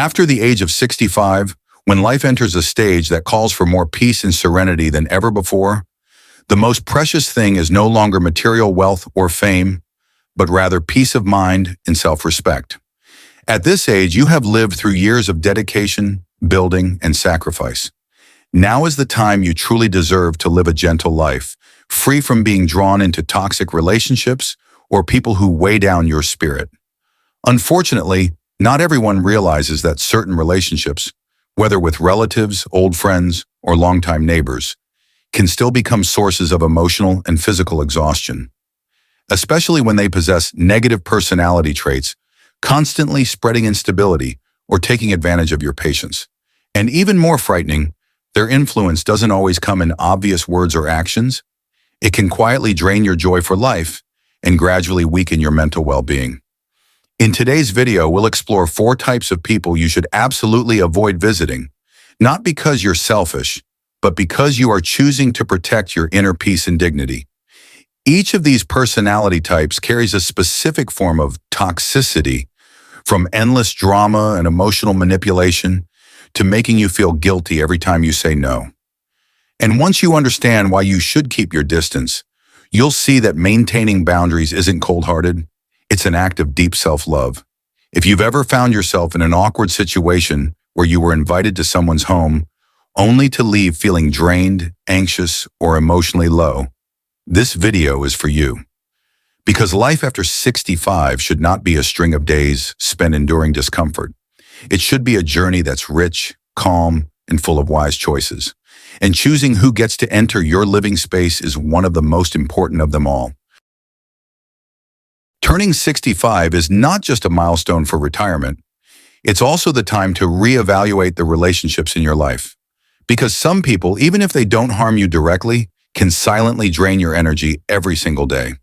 After the age of 65, when life enters a stage that calls for more peace and serenity than ever before, the most precious thing is no longer material wealth or fame, but rather peace of mind and self-respect. At this age, you have lived through years of dedication, building, and sacrifice. Now is the time you truly deserve to live a gentle life, free from being drawn into toxic relationships or people who weigh down your spirit. Unfortunately, not everyone realizes that certain relationships, whether with relatives, old friends, or longtime neighbors, can still become sources of emotional and physical exhaustion, especially when they possess negative personality traits, constantly spreading instability or taking advantage of your patience. And even more frightening, their influence doesn't always come in obvious words or actions. It can quietly drain your joy for life and gradually weaken your mental well-being. In today's video, we'll explore 4 types of people you should absolutely avoid visiting, not because you're selfish, but because you are choosing to protect your inner peace and dignity. Each of these personality types carries a specific form of toxicity, from endless drama and emotional manipulation to making you feel guilty every time you say no. And once you understand why you should keep your distance, you'll see that maintaining boundaries isn't cold-hearted. It's an act of deep self-love. If you've ever found yourself in an awkward situation where you were invited to someone's home only to leave feeling drained, anxious, or emotionally low, this video is for you. Because life after 65 should not be a string of days spent enduring discomfort. It should be a journey that's rich, calm, and full of wise choices. And choosing who gets to enter your living space is one of the most important of them all. Turning 65 is not just a milestone for retirement. It's also the time to reevaluate the relationships in your life. Because some people, even if they don't harm you directly, can silently drain your energy every single day.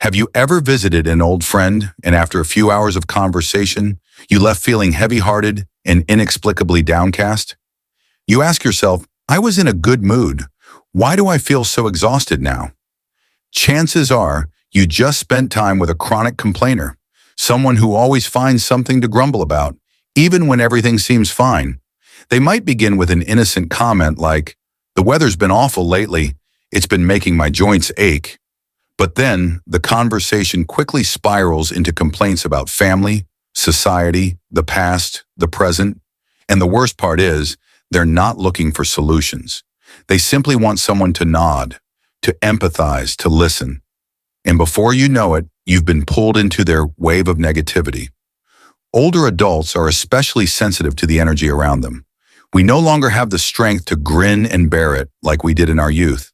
Have you ever visited an old friend and after a few hours of conversation, you left feeling heavy-hearted and inexplicably downcast? You ask yourself, I was in a good mood. Why do I feel so exhausted now? Chances are you just spent time with a chronic complainer, someone who always finds something to grumble about, even when everything seems fine. They might begin with an innocent comment like, "The weather's been awful lately. It's been making my joints ache." But then the conversation quickly spirals into complaints about family, society, the past, the present. And the worst part is, they're not looking for solutions. They simply want someone to nod, to empathize, to listen. And before you know it, you've been pulled into their wave of negativity. Older adults are especially sensitive to the energy around them. We no longer have the strength to grin and bear it like we did in our youth.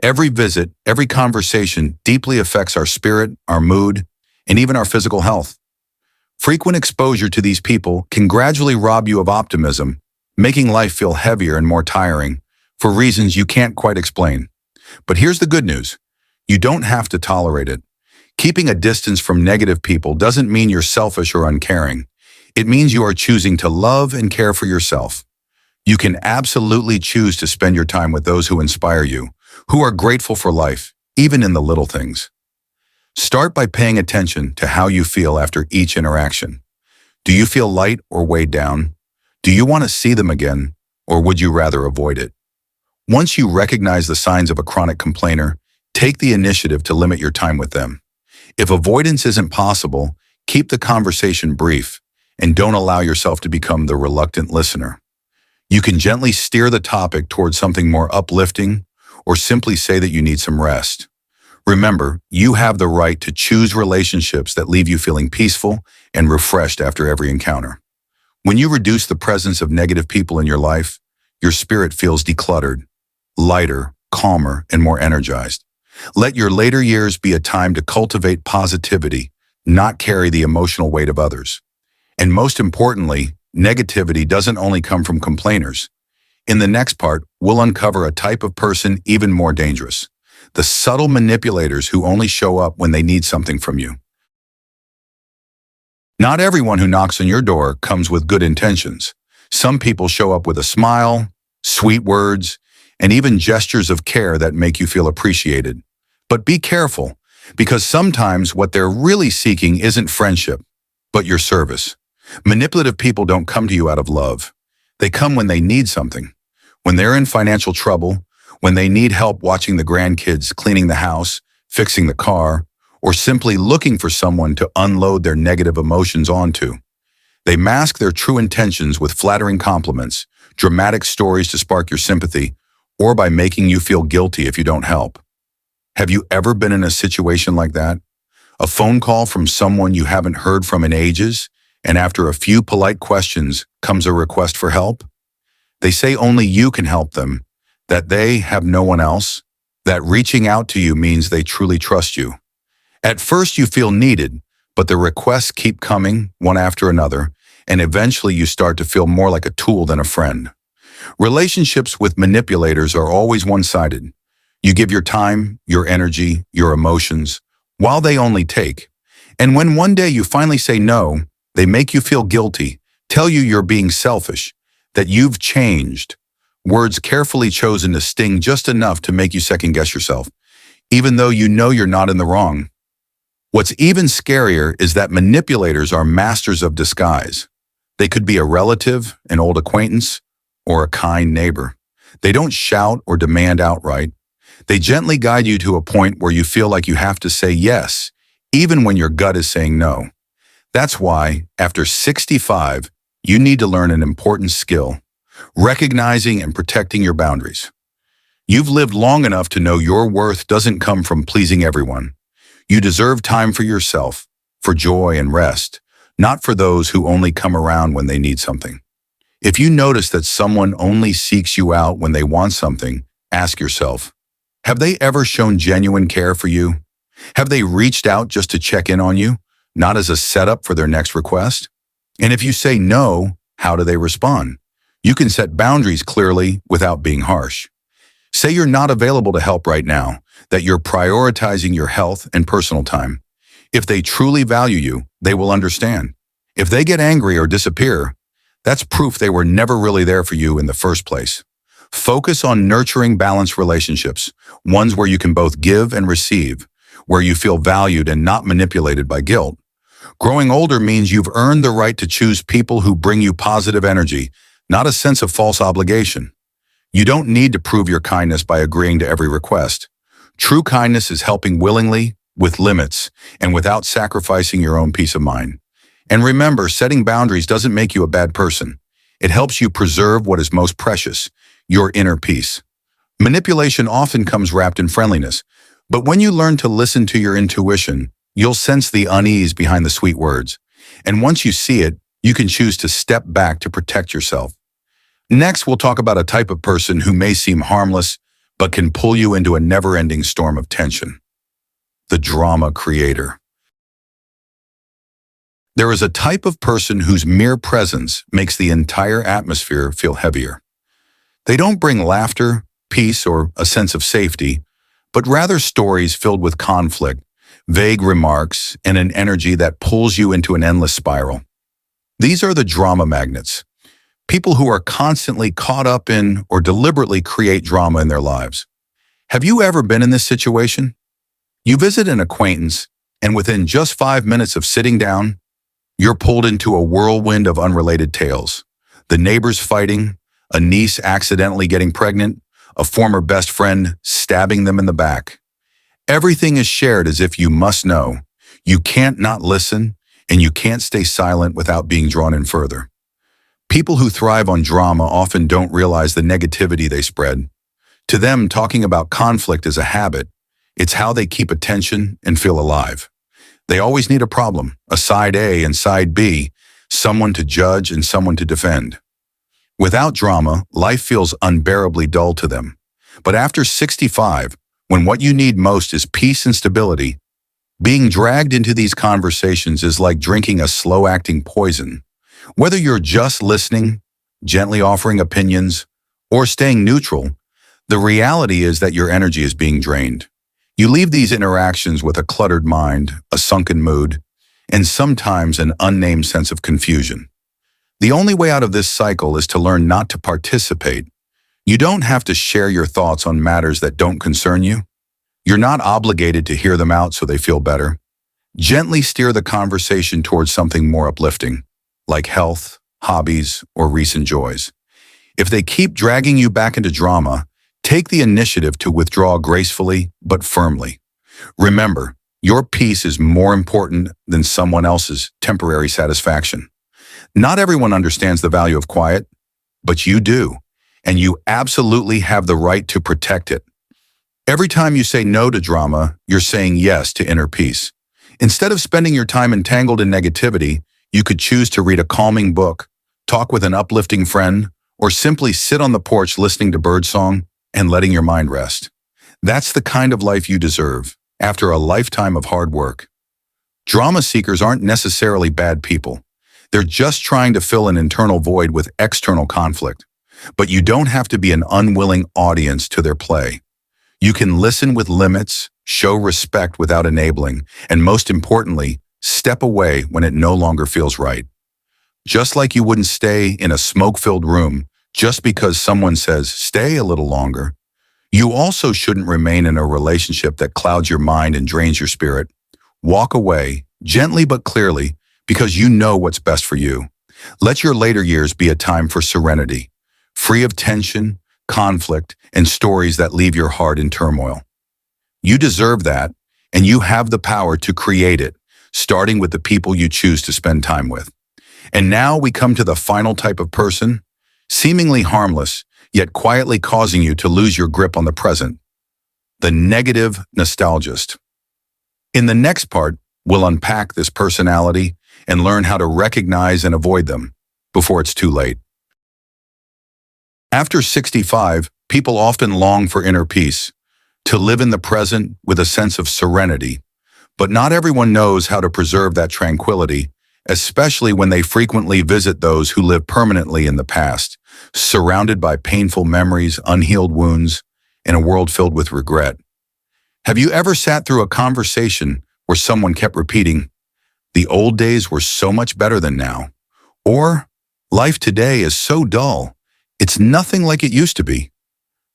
Every visit, every conversation deeply affects our spirit, our mood, and even our physical health. Frequent exposure to these people can gradually rob you of optimism, making life feel heavier and more tiring for reasons you can't quite explain. But here's the good news. You don't have to tolerate it. Keeping a distance from negative people doesn't mean you're selfish or uncaring. It means you are choosing to love and care for yourself. You can absolutely choose to spend your time with those who inspire you, who are grateful for life, even in the little things. Start by paying attention to how you feel after each interaction. Do you feel light or weighed down? Do you want to see them again, or would you rather avoid it? Once you recognize the signs of a chronic complainer, take the initiative to limit your time with them. If avoidance isn't possible, keep the conversation brief and don't allow yourself to become the reluctant listener. You can gently steer the topic towards something more uplifting or simply say that you need some rest. Remember, you have the right to choose relationships that leave you feeling peaceful and refreshed after every encounter. When you reduce the presence of negative people in your life, your spirit feels decluttered, lighter, calmer, and more energized. Let your later years be a time to cultivate positivity, not carry the emotional weight of others. And most importantly, negativity doesn't only come from complainers. In the next part, we'll uncover a type of person even more dangerous: the subtle manipulators who only show up when they need something from you. Not everyone who knocks on your door comes with good intentions. Some people show up with a smile, sweet words, and even gestures of care that make you feel appreciated. But be careful, because sometimes what they're really seeking isn't friendship, but your service. Manipulative people don't come to you out of love. They come when they need something. When they're in financial trouble, when they need help watching the grandkids, cleaning the house, fixing the car, or simply looking for someone to unload their negative emotions onto. They mask their true intentions with flattering compliments, dramatic stories to spark your sympathy, or by making you feel guilty if you don't help. Have you ever been in a situation like that? A phone call from someone you haven't heard from in ages, and after a few polite questions comes a request for help? They say only you can help them, that they have no one else, that reaching out to you means they truly trust you. At first you feel needed, but the requests keep coming one after another, and eventually you start to feel more like a tool than a friend. Relationships with manipulators are always one-sided. You give your time, your energy, your emotions, while they only take. And when one day you finally say no, they make you feel guilty, tell you you're being selfish, that you've changed. Words carefully chosen to sting just enough to make you second-guess yourself, even though you know you're not in the wrong. What's even scarier is that manipulators are masters of disguise. They could be a relative, an old acquaintance, or a kind neighbor. They don't shout or demand outright. They gently guide you to a point where you feel like you have to say yes, even when your gut is saying no. That's why, after 65, you need to learn an important skill: recognizing and protecting your boundaries. You've lived long enough to know your worth doesn't come from pleasing everyone. You deserve time for yourself, for joy and rest, not for those who only come around when they need something. If you notice that someone only seeks you out when they want something, ask yourself, have they ever shown genuine care for you? Have they reached out just to check in on you, not as a setup for their next request? And if you say no, how do they respond? You can set boundaries clearly without being harsh. Say you're not available to help right now, that you're prioritizing your health and personal time. If they truly value you, they will understand. If they get angry or disappear, that's proof they were never really there for you in the first place. Focus on nurturing balanced relationships, ones where you can both give and receive, where you feel valued and not manipulated by guilt. Growing older means you've earned the right to choose people who bring you positive energy, not a sense of false obligation. You don't need to prove your kindness by agreeing to every request. True kindness is helping willingly, with limits, and without sacrificing your own peace of mind. And remember, setting boundaries doesn't make you a bad person. It helps you preserve what is most precious, your inner peace. Manipulation often comes wrapped in friendliness, but when you learn to listen to your intuition, you'll sense the unease behind the sweet words. And once you see it, you can choose to step back to protect yourself. Next, we'll talk about a type of person who may seem harmless, but can pull you into a never-ending storm of tension. The drama creator. There is a type of person whose mere presence makes the entire atmosphere feel heavier. They don't bring laughter, peace, or a sense of safety, but rather stories filled with conflict, vague remarks, and an energy that pulls you into an endless spiral. These are the drama magnets. People who are constantly caught up in or deliberately create drama in their lives. Have you ever been in this situation? You visit an acquaintance, and within just 5 minutes of sitting down, you're pulled into a whirlwind of unrelated tales. The neighbors fighting, a niece accidentally getting pregnant, a former best friend stabbing them in the back. Everything is shared as if you must know. You can't not listen, and you can't stay silent without being drawn in further. People who thrive on drama often don't realize the negativity they spread. To them, talking about conflict is a habit. It's how they keep attention and feel alive. They always need a problem, a side A and side B, someone to judge and someone to defend. Without drama, life feels unbearably dull to them. But after 65, when what you need most is peace and stability, being dragged into these conversations is like drinking a slow-acting poison. Whether you're just listening, gently offering opinions, or staying neutral, the reality is that your energy is being drained. You leave these interactions with a cluttered mind, a sunken mood, and sometimes an unnamed sense of confusion. The only way out of this cycle is to learn not to participate. You don't have to share your thoughts on matters that don't concern you. You're not obligated to hear them out so they feel better. Gently steer the conversation towards something more uplifting. like health, hobbies, or recent joys. If they keep dragging you back into drama, take the initiative to withdraw gracefully but firmly. Remember, your peace is more important than someone else's temporary satisfaction. Not everyone understands the value of quiet, but you do, and you absolutely have the right to protect it. Every time you say no to drama, you're saying yes to inner peace. Instead of spending your time entangled in negativity, you could choose to read a calming book, talk with an uplifting friend, or simply sit on the porch listening to birdsong and letting your mind rest. That's the kind of life you deserve after a lifetime of hard work. Drama seekers aren't necessarily bad people. They're just trying to fill an internal void with external conflict. But you don't have to be an unwilling audience to their play. You can listen with limits, show respect without enabling, and most importantly, step away when it no longer feels right. Just like you wouldn't stay in a smoke-filled room just because someone says, stay a little longer, you also shouldn't remain in a relationship that clouds your mind and drains your spirit. Walk away, gently but clearly, because you know what's best for you. Let your later years be a time for serenity, free of tension, conflict, and stories that leave your heart in turmoil. You deserve that, and you have the power to create it, starting with the people you choose to spend time with. And now we come to the final type of person, seemingly harmless, yet quietly causing you to lose your grip on the present, the negative nostalgist. In the next part, we'll unpack this personality and learn how to recognize and avoid them before it's too late. After 65, people often long for inner peace, to live in the present with a sense of serenity, but not everyone knows how to preserve that tranquility, especially when they frequently visit those who live permanently in the past, surrounded by painful memories, unhealed wounds, and a world filled with regret. Have you ever sat through a conversation where someone kept repeating, "The old days were so much better than now," or "Life today is so dull, it's nothing like it used to be"?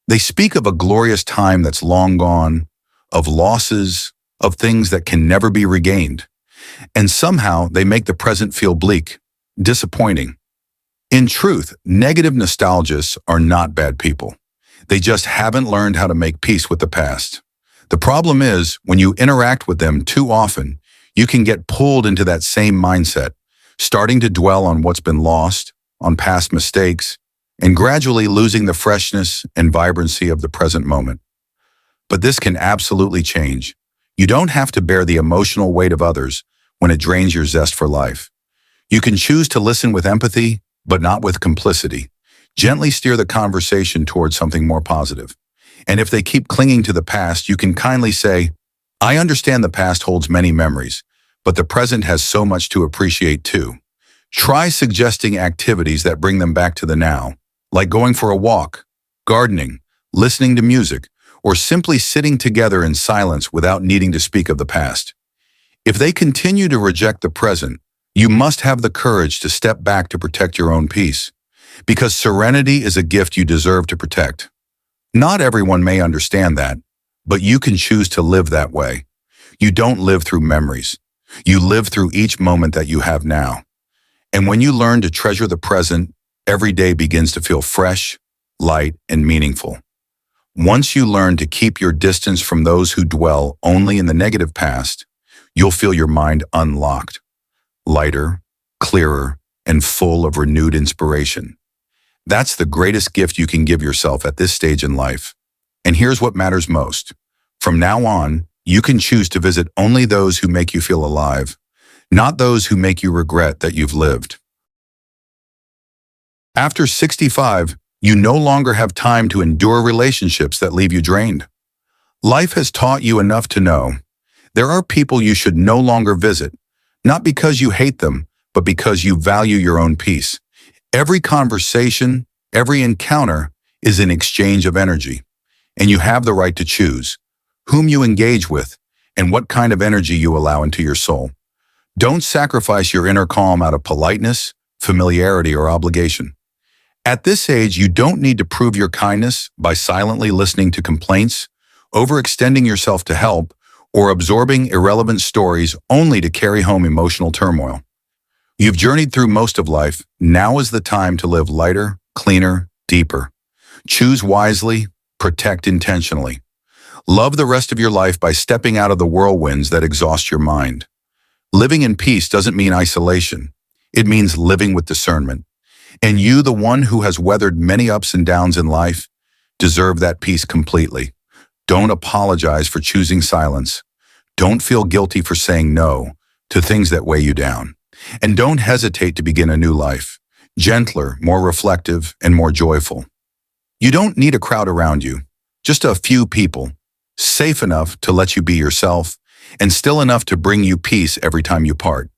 They speak of a glorious time that's long gone, of losses, of things that can never be regained. And somehow they make the present feel bleak, disappointing. In truth, negative nostalgists are not bad people. They just haven't learned how to make peace with the past. The problem is, when you interact with them too often, you can get pulled into that same mindset, starting to dwell on what's been lost, on past mistakes, and gradually losing the freshness and vibrancy of the present moment. But this can absolutely change. You don't have to bear the emotional weight of others when it drains your zest for life. You can choose to listen with empathy, but not with complicity. Gently steer the conversation towards something more positive. And if they keep clinging to the past, you can kindly say, "I understand the past holds many memories, but the present has so much to appreciate too." Try suggesting activities that bring them back to the now, like going for a walk, gardening, listening to music, or simply sitting together in silence without needing to speak of the past. If they continue to reject the present, you must have the courage to step back to protect your own peace, because serenity is a gift you deserve to protect. Not everyone may understand that, but you can choose to live that way. You don't live through memories. You live through each moment that you have now. And when you learn to treasure the present, every day begins to feel fresh, light, and meaningful. Once you learn to keep your distance from those who dwell only in the negative past, you'll feel your mind unlocked, lighter, clearer, and full of renewed inspiration. That's the greatest gift you can give yourself at this stage in life. And here's what matters most. From now on, you can choose to visit only those who make you feel alive, not those who make you regret that you've lived. After 65, you no longer have time to endure relationships that leave you drained. Life has taught you enough to know there are people you should no longer visit, not because you hate them, but because you value your own peace. Every conversation, every encounter is an exchange of energy, and you have the right to choose whom you engage with and what kind of energy you allow into your soul. Don't sacrifice your inner calm out of politeness, familiarity, or obligation. At this age, you don't need to prove your kindness by silently listening to complaints, overextending yourself to help, or absorbing irrelevant stories only to carry home emotional turmoil. You've journeyed through most of life. Now is the time to live lighter, cleaner, deeper. Choose wisely, protect intentionally. Love the rest of your life by stepping out of the whirlwinds that exhaust your mind. Living in peace doesn't mean isolation. It means living with discernment. And you, the one who has weathered many ups and downs in life, deserve that peace completely. Don't apologize for choosing silence. Don't feel guilty for saying no to things that weigh you down. And don't hesitate to begin a new life, gentler, more reflective, and more joyful. You don't need a crowd around you, just a few people, safe enough to let you be yourself, and still enough to bring you peace every time you part.